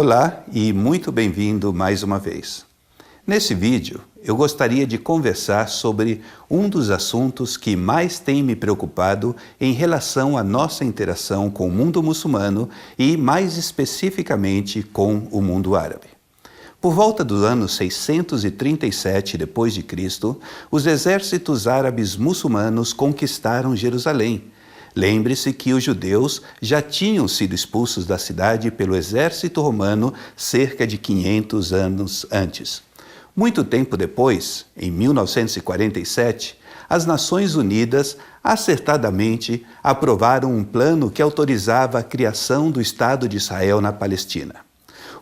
Olá e muito bem-vindo mais uma vez. Nesse vídeo, eu gostaria de conversar sobre um dos assuntos que mais tem me preocupado em relação à nossa interação com o mundo muçulmano e, mais especificamente, com o mundo árabe. Por volta do ano 637 d.C., os exércitos árabes muçulmanos conquistaram Jerusalém. Lembre-se que os judeus já tinham sido expulsos da cidade pelo exército romano cerca de 500 anos antes. Muito tempo depois, em 1947, as Nações Unidas acertadamente aprovaram um plano que autorizava a criação do Estado de Israel na Palestina.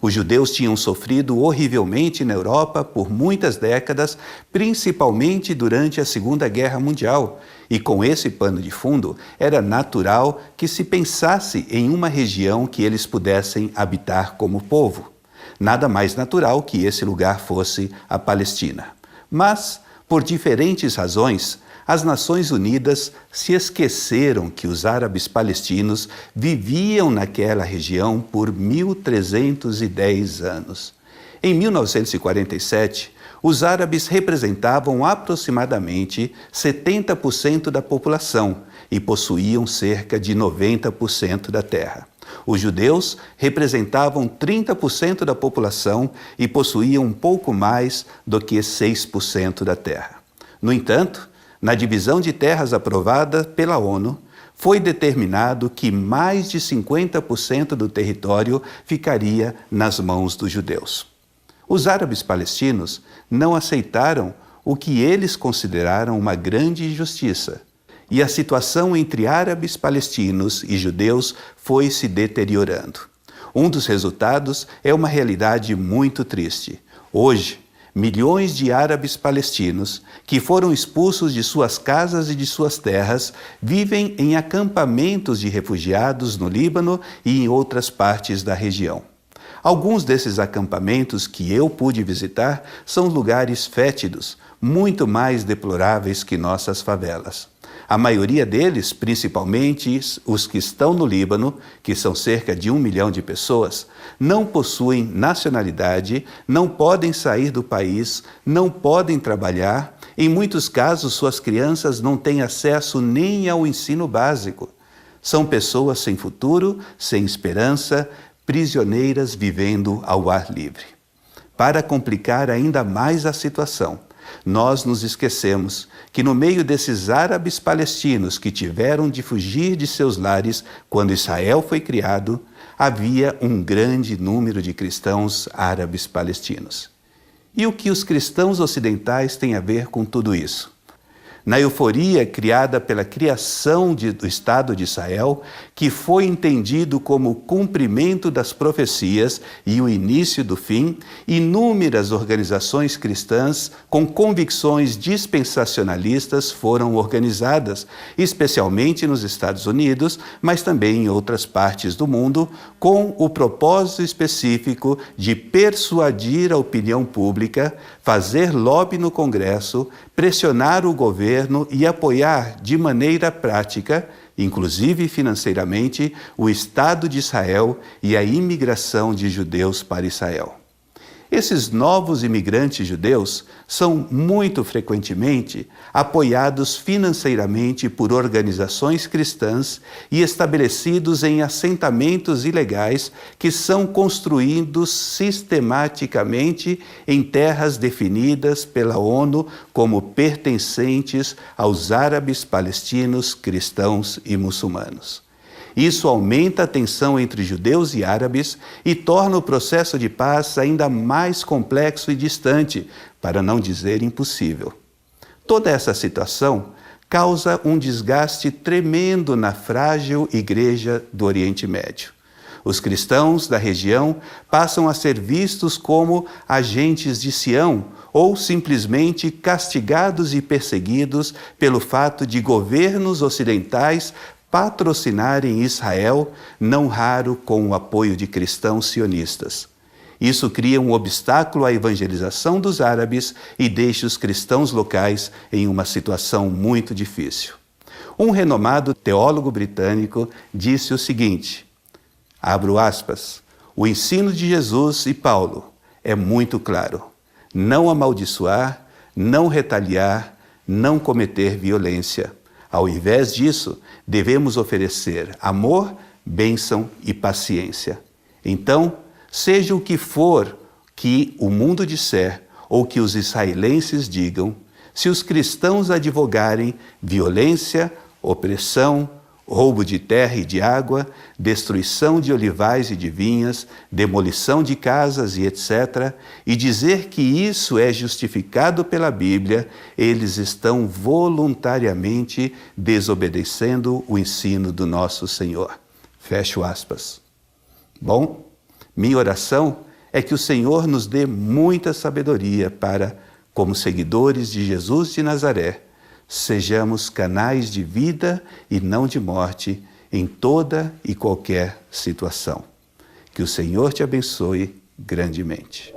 Os judeus tinham sofrido horrivelmente na Europa por muitas décadas, principalmente durante a Segunda Guerra Mundial, e com esse pano de fundo, era natural que se pensasse em uma região que eles pudessem habitar como povo. Nada mais natural que esse lugar fosse a Palestina. Mas, por diferentes razões, as Nações Unidas se esqueceram que os árabes palestinos viviam naquela região por 1.310 anos. Em 1947, os árabes representavam aproximadamente 70% da população e possuíam cerca de 90% da terra. Os judeus representavam 30% da população e possuíam um pouco mais do que 6% da terra. No entanto, na divisão de terras aprovada pela ONU, foi determinado que mais de 50% do território ficaria nas mãos dos judeus. Os árabes palestinos não aceitaram o que eles consideraram uma grande injustiça, e a situação entre árabes palestinos e judeus foi se deteriorando. Um dos resultados é uma realidade muito triste. Hoje, milhões de árabes palestinos que foram expulsos de suas casas e de suas terras vivem em acampamentos de refugiados no Líbano e em outras partes da região. Alguns desses acampamentos que eu pude visitar são lugares fétidos, muito mais deploráveis que nossas favelas. A maioria deles, principalmente os que estão no Líbano, que são cerca de 1 milhão de pessoas, não possuem nacionalidade, não podem sair do país, não podem trabalhar. Em muitos casos, suas crianças não têm acesso nem ao ensino básico. São pessoas sem futuro, sem esperança, prisioneiras vivendo ao ar livre. Para complicar ainda mais a situação, nós nos esquecemos que no meio desses árabes palestinos que tiveram de fugir de seus lares quando Israel foi criado, havia um grande número de cristãos árabes palestinos. E o que os cristãos ocidentais têm a ver com tudo isso? Na euforia criada pela criação do Estado de Israel, que foi entendido como o cumprimento das profecias e o início do fim, inúmeras organizações cristãs com convicções dispensacionalistas foram organizadas, especialmente nos Estados Unidos, mas também em outras partes do mundo, com o propósito específico de persuadir a opinião pública, fazer lobby no Congresso, pressionar o governo e apoiar de maneira prática, inclusive financeiramente, o Estado de Israel e a imigração de judeus para Israel. Esses novos imigrantes judeus são muito frequentemente apoiados financeiramente por organizações cristãs e estabelecidos em assentamentos ilegais que são construídos sistematicamente em terras definidas pela ONU como pertencentes aos árabes palestinos, cristãos e muçulmanos. Isso aumenta a tensão entre judeus e árabes e torna o processo de paz ainda mais complexo e distante, para não dizer impossível. Toda essa situação causa um desgaste tremendo na frágil Igreja do Oriente Médio. Os cristãos da região passam a ser vistos como agentes de Sião ou simplesmente castigados e perseguidos pelo fato de governos ocidentais patrocinarem Israel, não raro com o apoio de cristãos sionistas. Isso cria um obstáculo à evangelização dos árabes e deixa os cristãos locais em uma situação muito difícil. Um renomado teólogo britânico disse o seguinte, abro aspas, o ensino de Jesus e Paulo é muito claro: não amaldiçoar, não retaliar, não cometer violência. Ao invés disso, devemos oferecer amor, bênção e paciência. Então, seja o que for que o mundo disser ou que os israelenses digam, se os cristãos advogarem violência, opressão, roubo de terra e de água, destruição de olivais e de vinhas, demolição de casas e etc., e dizer que isso é justificado pela Bíblia, eles estão voluntariamente desobedecendo o ensino do nosso Senhor. Fecho aspas. Bom, minha oração é que o Senhor nos dê muita sabedoria para, como seguidores de Jesus de Nazaré, sejamos canais de vida e não de morte em toda e qualquer situação. Que o Senhor te abençoe grandemente.